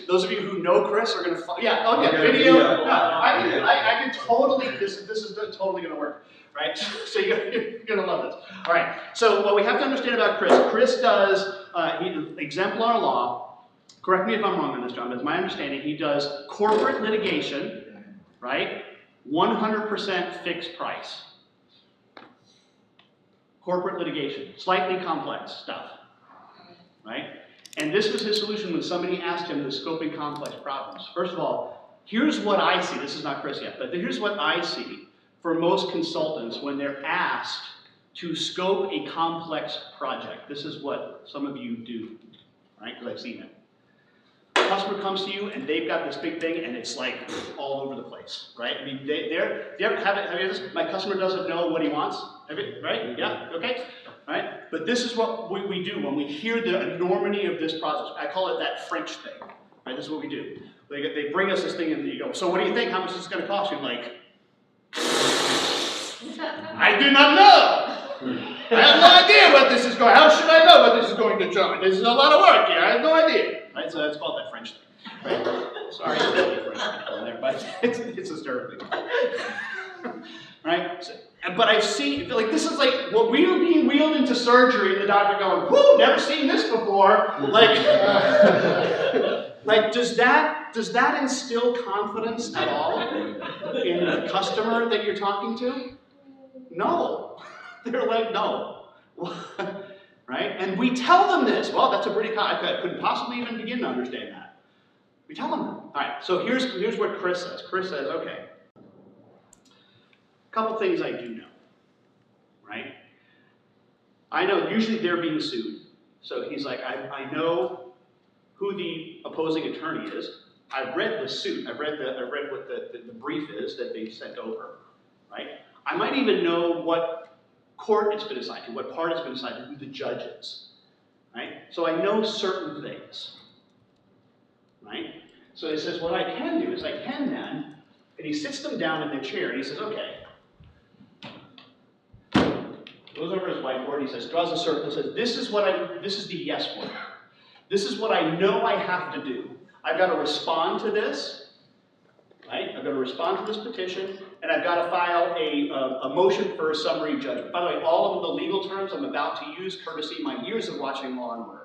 those of you who know Chris are going to, yeah, okay, video. No, I can totally, this is totally going to work, right? So you're going to love this. All right, so what we have to understand about Chris does exemplar law. Correct me if I'm wrong on this, John, but it's my understanding he does corporate litigation, right? 100% fixed price. Corporate litigation, slightly complex stuff, right? And this was his solution when somebody asked him to scoping complex problems. First of all, here's what I see. This is not Chris yet, but here's what I see for most consultants when they're asked to scope a complex project. This is what some of you do, right? Because I've seen it. The customer comes to you and they've got this big thing and it's like all over the place, right? I mean, have you ever have you this? My customer doesn't know what he wants, right? Yeah, okay, right? But this is what we do when we hear the enormity of this process. I call it that French thing, right? This is what we do. They bring us this thing and you go, so what do you think? How much is this going to cost you? I'm like, I do not know. I have no idea what this is going. How should I know what this is going to charge? This is a lot of work here. I have no idea. Right, so that's called that French thing. Right? Sorry for the French people in there, but it's hysterically. Right? So, but I've seen, like, this is like what we were being wheeled into surgery, and the doctor going, "Whoo, never seen this before." Like, like does that instill confidence at all in the customer that you're talking to? No. They're like, no. Right? And we tell them this. Well, that's a pretty, I couldn't possibly even begin to understand that. We tell them that. All right, so here's what Chris says. Chris says, okay, a couple things I do know, right? I know usually they're being sued. So he's like, I know who the opposing attorney is. I've read the suit. I've read what the brief is that they sent over, right? I might even know what court it's been assigned to, what part it's been assigned to, who the judge is, right? So I know certain things, right? So he says, what I can do is I can then, and he sits them down in their chair and he says, okay. Goes over his whiteboard, he says, draws a circle, says, this is the yes word. This is what I know I have to do. I've got to respond to this, right? I've got to respond to this petition, and I've got to file a motion for a summary judgment. By the way, all of the legal terms I'm about to use, courtesy my years of watching Law and Order.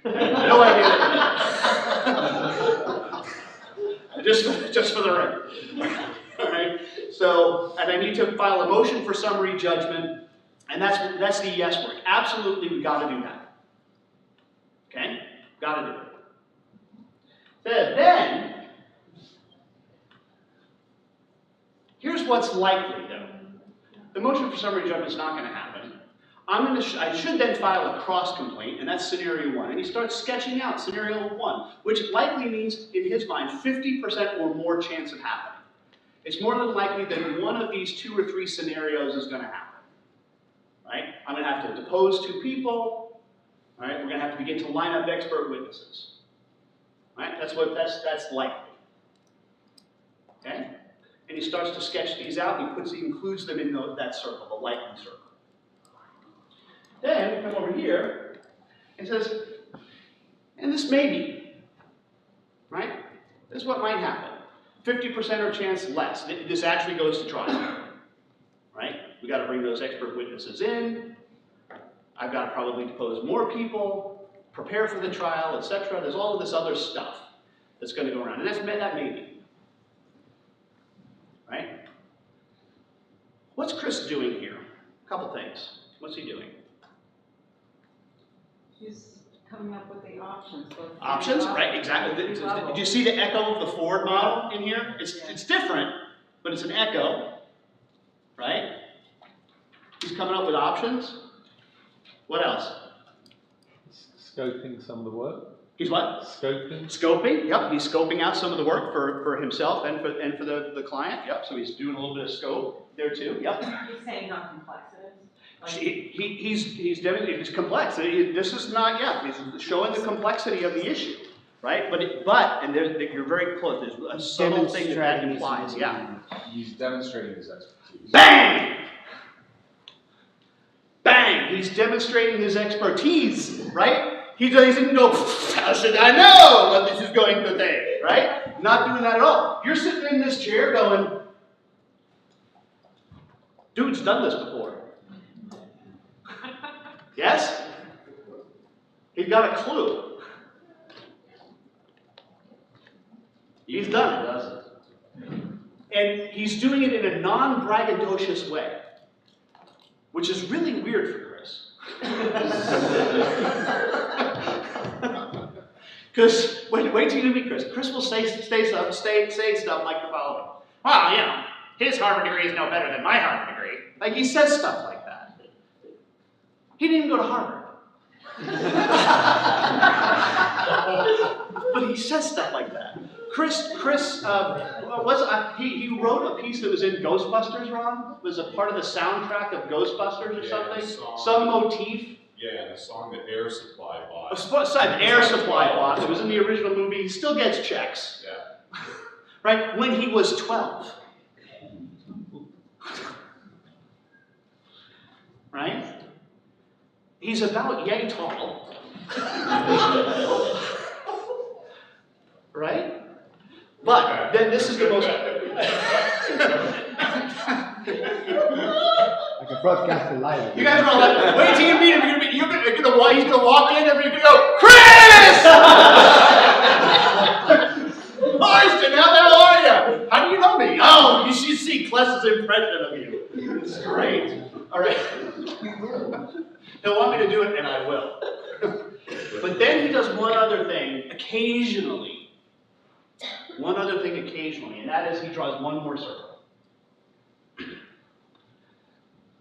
No idea what it is. Just for the record. All right. So, and I need to file a motion for summary judgment, and that's the yes work. Absolutely, we got to do that. Okay, got to do it. Then, here's what's likely, though. The motion for summary judgment is not going to happen. I should then file a cross complaint, and that's scenario 1. And he starts sketching out scenario 1, which likely means, in his mind, 50% or more chance of happening. It's more than likely that one of these 2 or 3 scenarios is going to happen. Right? I'm going to have to depose 2 people. Right? We're going to have to begin to line up expert witnesses. Right? That's likely. Okay? And he starts to sketch these out, and he includes them in that circle, the likely circle. Then we come over here and says, and this may be, right? This is what might happen. 50% or chance less. This actually goes to trial, right? We got to bring those expert witnesses in. I've got to probably depose more people, prepare for the trial, etc. There's all of this other stuff that's going to go around, and that may be, right? What's Chris doing here? A couple things. What's he doing? He's coming up with the options. Options, right, exactly. Do you see the echo of the Ford model in here? It's different, but it's an echo, right? He's coming up with options. What else? Scoping some of the work. He's what? Scoping. Scoping, yep. He's scoping out some of the work for himself and for the client, yep. So he's doing a little bit of scope there too, yep. He's saying not complexities. He's demonstrating it's complex. This is not, he's showing the complexity of the issue, right? But you're very close. There's a subtle thing that implies, He's demonstrating his expertise. Bang! Bang! He's demonstrating his expertise, right? He doesn't go, how should I know what this is going to take, right? Not doing that at all. You're sitting in this chair going, dude's done this before. Yes? He's got a clue. He's done it. And he's doing it in a non-braggadocious way, which is really weird for Chris. Because, wait till you meet Chris. Chris will say stuff like the following. Well, his Harvard degree is no better than my Harvard degree. Like, he says stuff like that. He didn't even go to Harvard. But he says stuff like that. Chris, he wrote a piece that was in Ghostbusters, Ron? Was a part of the soundtrack of Ghostbusters or something? Some motif? Yeah, the song that Air Supply bought. Air Supply bought. It was in the original movie. He still gets checks. Yeah. Right? When he was 12. Right? He's about yay tall. Right? But then this is the most. Like a broadcast live. You guys are all like, wait till you meet him. He's gonna walk in and you're gonna go, Chris! Marston, how the hell are you? How do you know me? Oh, you should see Kless2's impression of you. It's great. All right. He'll want me to do it, and I will. But then he does one other thing occasionally. One other thing occasionally, and that is he draws one more circle.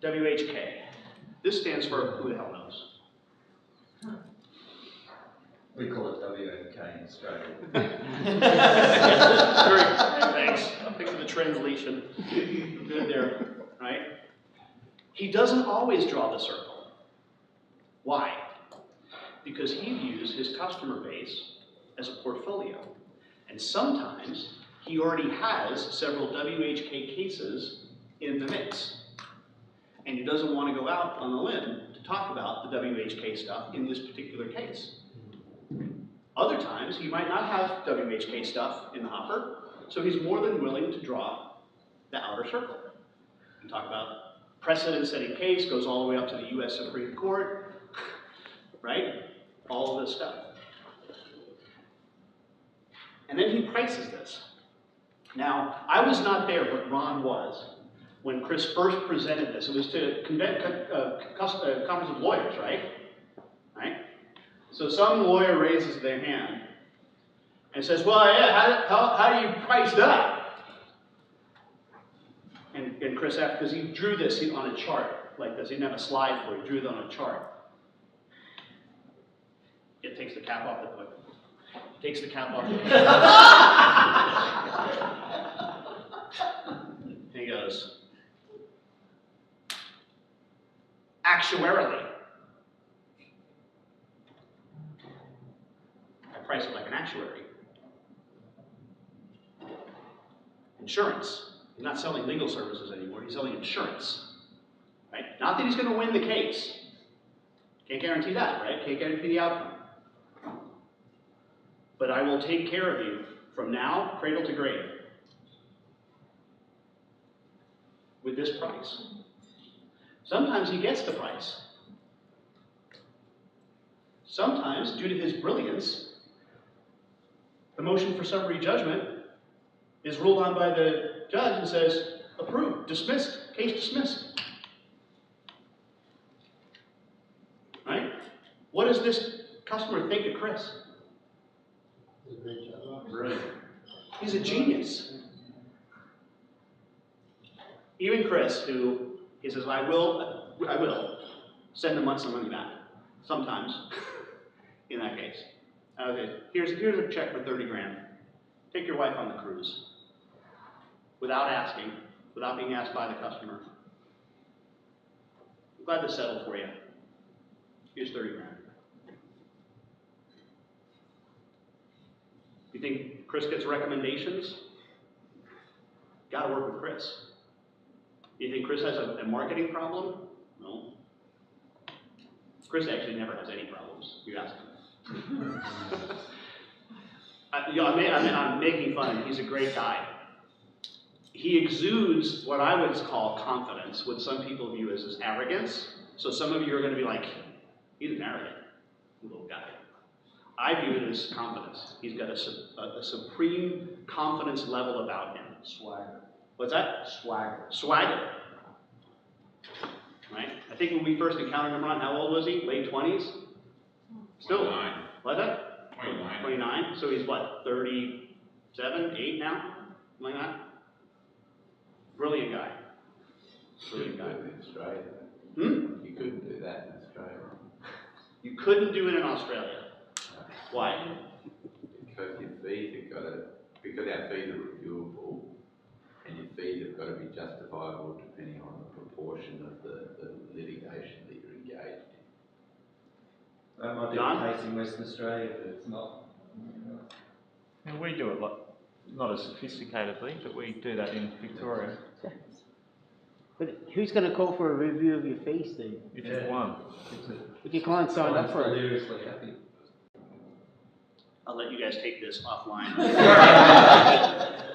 WHK. This stands for who the hell knows. We call it WMK in Australia. Thanks. Thanks for the translation. Good there, right? He doesn't always draw the circle. Why? Because he views his customer base as a portfolio. And sometimes he already has several WHK cases in the mix. And he doesn't want to go out on a limb to talk about the WHK stuff in this particular case. Other times, he might not have WHK stuff in the hopper, So he's more than willing to draw the outer circle. We talk about precedent-setting case, goes all the way up to the US Supreme Court, right? All of this stuff. And then he prices this. Now, I was not there, but Ron was, when Chris first presented this. It was to conference of lawyers, right? Right? So some lawyer raises their hand and says, well, yeah, how do you price that? And Chris, because he drew this on a chart like this, he didn't have a slide for it, he drew it on a chart. It takes the cap off the book. Takes the cap off the and he goes, actuarially, I price it like an actuary. Insurance. He's not selling legal services anymore, he's selling insurance. Right? Not that he's going to win the case. Can't guarantee that, right? Can't guarantee the outcome. But I will take care of you from now, cradle to grave, with this price. Sometimes he gets the price. Sometimes, due to his brilliance, the motion for summary judgment is ruled on by the judge and says, approved, dismissed, case dismissed. Right? What does this customer think of Chris? Brilliant. He's a genius. Even Chris, who he says, I will send the money back. Sometimes, in that case. Okay, here's a check for 30 grand. Take your wife on the cruise. Without asking, without being asked by the customer. I'm glad to settle for you. Here's 30 grand. You think Chris gets recommendations? Gotta work with Chris. You think Chris has a marketing problem? No. Chris actually never has any problems. You ask him. I'm making fun. He's a great guy. He exudes what I would call confidence, what some people view as arrogance. So some of you are going to be like, he's an arrogant little guy. I view it as confidence. He's got a supreme confidence level about him. Swagger. What's that? Swagger. Swagger. Right? I think when we first encountered him, Ron, how old was he? Late 20s? Still. 29. What's that? 29. 29. So he's what, 37, 8 now? Something like that? Brilliant guy. Brilliant guy. You couldn't do it in Australia. Hmm? You couldn't do that in Australia. You couldn't do it in Australia. Why? Because your fees have got to, because our fees are reviewable, and your fees have got to be justifiable depending on the proportion of the litigation that you're engaged in. That might be John? the case in Western Australia, but it's not. And we do it not as sophisticatedly, but we do that in Victoria. But who's gonna call for a review of your fees, Steve? If you've won. If your client signed up for it? Deliriously happy. I'll let you guys take this offline.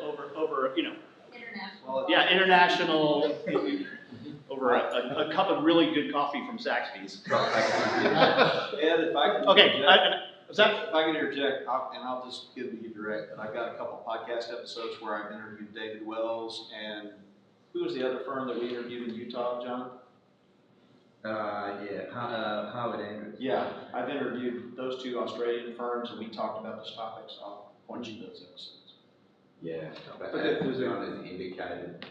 over, International. yeah, international, over a cup of really good coffee from Saxby's. Ed, if I can Okay, interject, is that? if I can interject, I'll just be direct, but I've got a couple podcast episodes where I've interviewed David Wells and who was the other firm that we interviewed in Utah, John? Howard Andrews. Yeah, I've interviewed those two Australian firms and we talked about this topic, so I'll point you to those episodes. Yeah, but Okay, as John has indicated,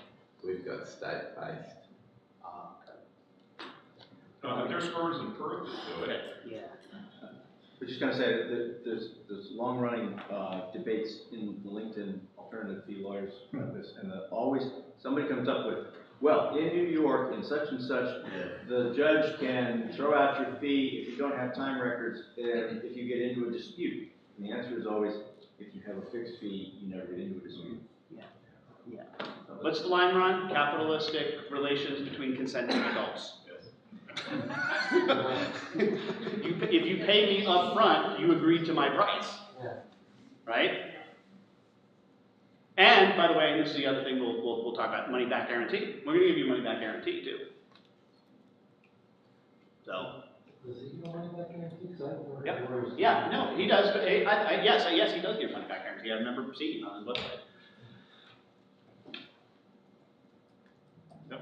we've got state-based. But there's firms in Perth that do it. Yeah. We're just going to say that there's long-running debates in the LinkedIn alternative fee lawyers about this, and always somebody comes up with, well, in New York, in such and such, the judge can throw out your fee if you don't have time records, and if you get into a dispute. And the answer is always, if you have a fixed fee, you never get into a dispute. Yeah. What's the line, Ron? Capitalistic relations between consenting adults. If you pay me up front, you agreed to my price. Yeah. Right? And, by the way, this is the other thing we'll talk about, money back guarantee. We're gonna give you money back guarantee too. So. Does he give money back guarantee? Yep. Yeah, no, he does, but yes, he does give money back guarantee. I remember seeing it on his website. Yep.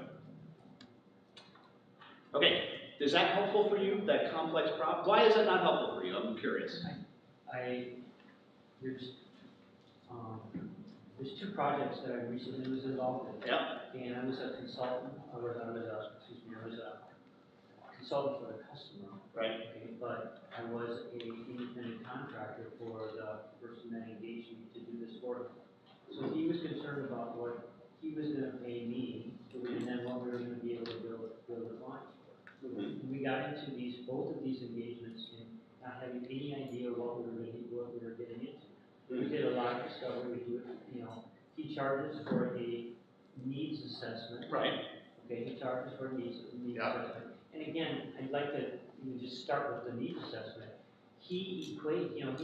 Okay, is that helpful for you, that complex problem? Why is that not helpful for you? I'm curious. There's two projects that I recently was involved in. Yeah. And I was a consultant, I was a consultant for the customer. Right. Okay, but I was a independent contractor for the person that engaged me to do this work. So he was concerned about what he was gonna pay me, and then what we were gonna be able to build a line for. So we got into both of these engagements and not having any idea what we were getting into. We did a lot of discovery, we do it, he charges for a needs assessment. Right. Okay, he charges for a needs assessment. And again, I'd like to just start with the needs assessment. He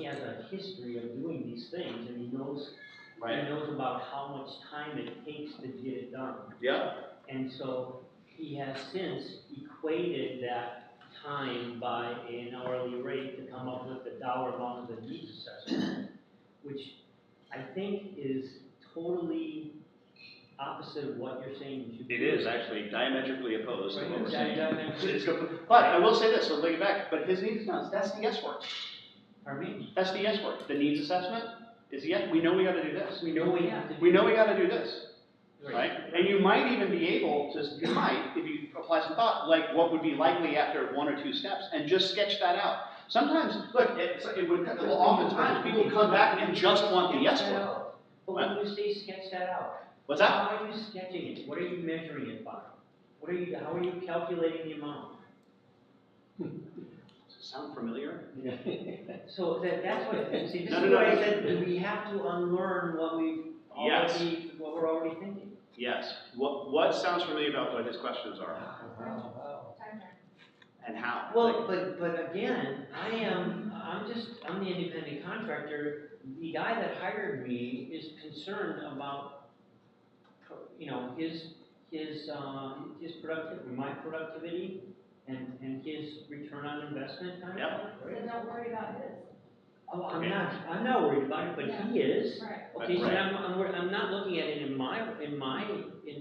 has a history of doing these things, and he knows about how much time it takes to get it done. Yeah. And so he has since equated that time by an hourly rate to come up with the dollar amount of the needs assessment, which I think is totally opposite of what you're saying you should do. It is actually diametrically opposed to what we're saying. Diametrically. But I will say this, so looking back, but his needs, that's the yes work. Pardon me? That's the yes work. The needs assessment is the yes. We know we got to do this. We know we have to do We know we got to do this. Right. And you might even be able to, if you apply some thought, like what would be likely after 1 or 2 steps, and just sketch that out. Sometimes, look, oftentimes people come back and just want the yes work. But when you say sketch that out, what's that? how are you sketching it? What are you measuring it by? How are you calculating the amount? Does it sound familiar? So that's what, see, this No, is no, what no. I said, do we have to unlearn what we're already thinking? Yes. What sounds familiar about what his questions are? And how? Well, but again, I'm the independent contractor. The guy that hired me is concerned about, my productivity and his return on investment kind of thing. So don't worry about his. Oh, I'm not worried about it, but he is. Right. Okay, so Right. I'm not looking at it in my.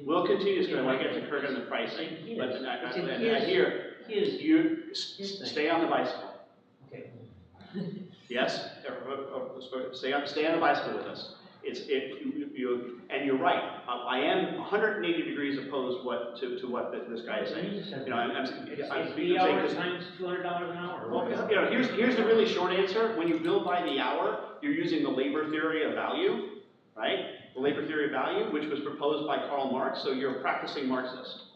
We'll continue to when I get to Kirk on the pricing, but I hear you stay on the bicycle. Okay. Yes, stay on the bicycle with us. And you're right. I am 180 degrees opposed to what this guy is saying. It's I'm 8 hours times $200 an hour. Well, here's the really short answer. When you bill by the hour, you're using the labor theory of value, right? The labor theory of value, which was proposed by Karl Marx. So you're a practicing Marxist.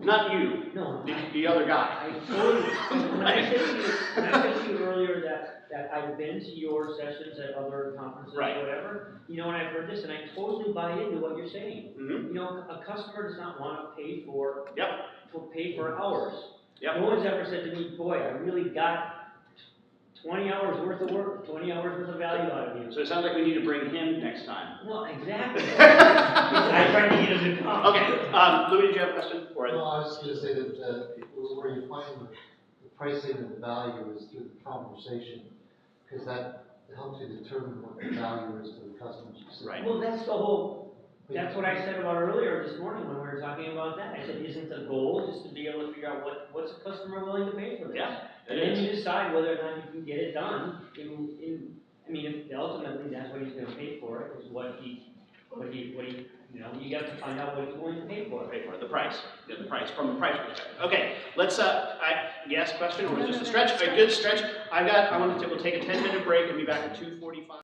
Not you. No. The other guy. I totally. When I said to you earlier that I've been to your sessions at other conferences Right. or whatever, and I've heard this, and I totally buy into what you're saying. Mm-hmm. A customer does not want to pay for Yep. hours. Yep. No one's ever said to me, boy, I really got 20 hours worth of work, 20 hours worth of value out of you. So it sounds like we need to bring him next time. Well, exactly. I tried to get him to come. Okay. Louis, did you have a question? No, I was just going to say that where you find the pricing and the value is through the conversation, because that helps you determine what the value is to the customer. Right. Well, that's what I said about earlier this morning when we were talking about that. I said, isn't the goal just to be able to figure out what's a customer willing to pay for this? Yeah. And then you decide whether or not you can get it done if ultimately that's what he's gonna pay for it, is what he, you got to find out what he's willing to pay for it. The price. Get the price from the price perspective. Okay, let's yes, question or just a stretch? A good stretch. We'll take a 10-minute break and be back at 2:45.